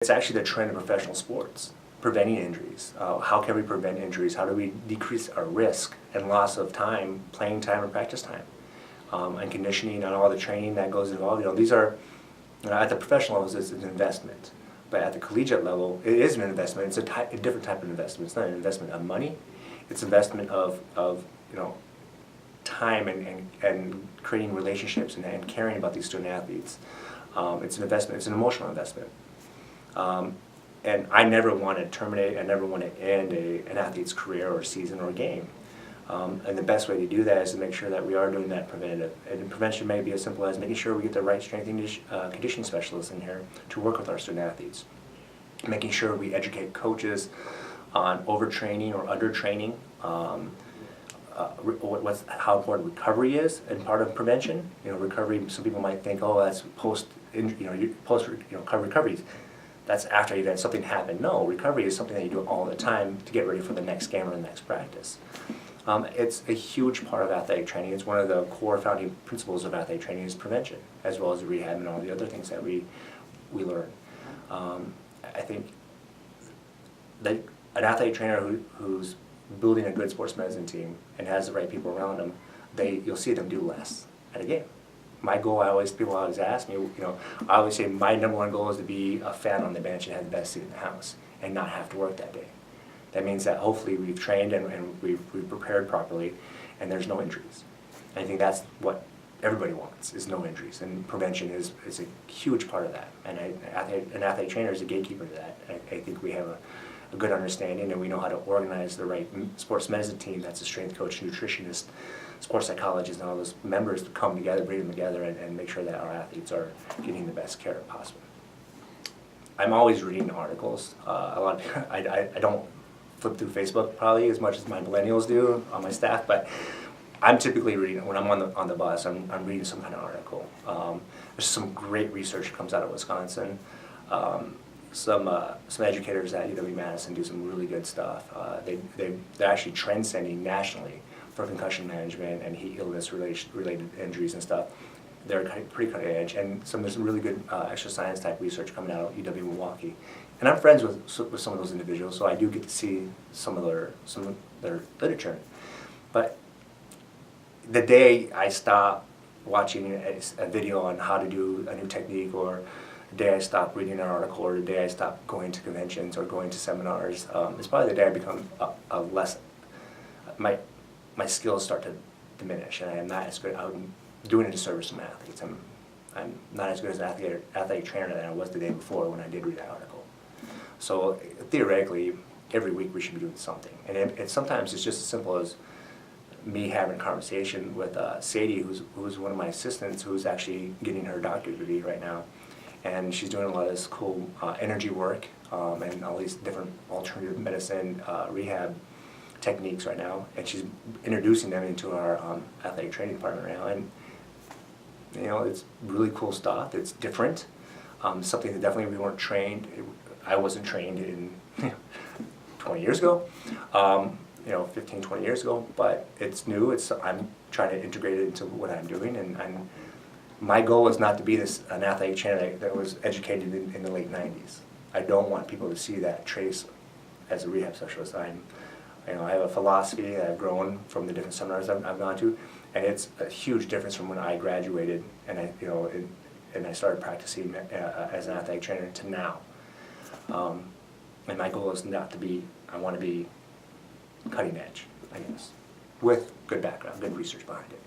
It's actually the trend of professional sports, preventing injuries. How can we prevent injuries? How do we decrease our risk and loss of time, playing time or practice time? And conditioning and all the training that goes involved. These are, at the professional level, it's an investment. But at the collegiate level, it is an investment. It's a different type of investment. It's not an investment of money. It's investment of time and creating relationships and caring about these student athletes. It's an investment. It's an emotional investment. And I never want to terminate, I never want to end an athlete's career or season or game. And the best way to do that is to make sure that we are doing that preventative. And prevention may be as simple as making sure we get the right strength and conditioning specialists in here to work with our student athletes. Making sure we educate coaches on overtraining or undertraining, how important recovery is and part of prevention. Recovery, some people might think, oh, that's recovery. That's after you've had something happen. No, recovery is something that you do all the time to get ready for the next game or the next practice. It's a huge part of athletic training. It's one of the core founding principles of athletic training is prevention, as well as rehab and all the other things that we learn. I think that an athletic trainer who's building a good sports medicine team and has the right people around them, you'll see them do less at a game. My goal, people always ask me, I always say my #1 goal is to be a fan on the bench and have the best seat in the house and not have to work that day. That means that hopefully we've trained and we've prepared properly and there's no injuries. I think that's what everybody wants, is no injuries, and prevention is a huge part of that. And an athletic trainer is a gatekeeper to that. I think we have a good understanding and we know how to organize the right sports medicine team. That's a strength coach, nutritionist, sports psychologists, and all those members to come together, bring them together, and make sure that our athletes are getting the best care possible. I'm always reading articles. I don't flip through Facebook probably as much as my millennials do on my staff, but I'm typically reading, when I'm on the bus, I'm reading some kind of article. There's some great research that comes out of Wisconsin. Some educators at UW-Madison do some really good stuff. They're actually trend-setting nationally for concussion management and heat illness related injuries and stuff. They're pretty cutting edge, and there's some really good extra science type research coming out of UW-Milwaukee. And I'm friends with some of those individuals, so I do get to see some of their literature. But the day I stop watching a video on how to do a new technique, or the day I stop reading an article, or the day I stop going to conventions or going to seminars, it's probably the day I become my skills start to diminish, and I am not as good. I'm doing a disservice to my athletes. I'm not as good as an athletic trainer that I was the day before when I did read that article. So theoretically, every week we should be doing something, and sometimes it's just as simple as me having a conversation with Sadie, who's one of my assistants, who's actually getting her doctorate degree right now, and she's doing a lot of this cool energy work and all these different alternative medicine rehab techniques right now, and she's introducing them into our athletic training department right now, and it's really cool stuff. It's different, something that definitely we weren't trained. I wasn't trained in 20 years ago, 15, 20 years ago, but it's new. I'm trying to integrate it into what I'm doing, and my goal is not to be an athletic trainer that was educated in the late 90s. I don't want people to see that trace as a rehab specialist. I have a philosophy that I've grown from the different seminars I've gone to, and it's a huge difference from when I graduated and I started practicing as an athletic trainer to now. And my goal is not to be, I want to be cutting edge, I guess, with good background, good research behind it.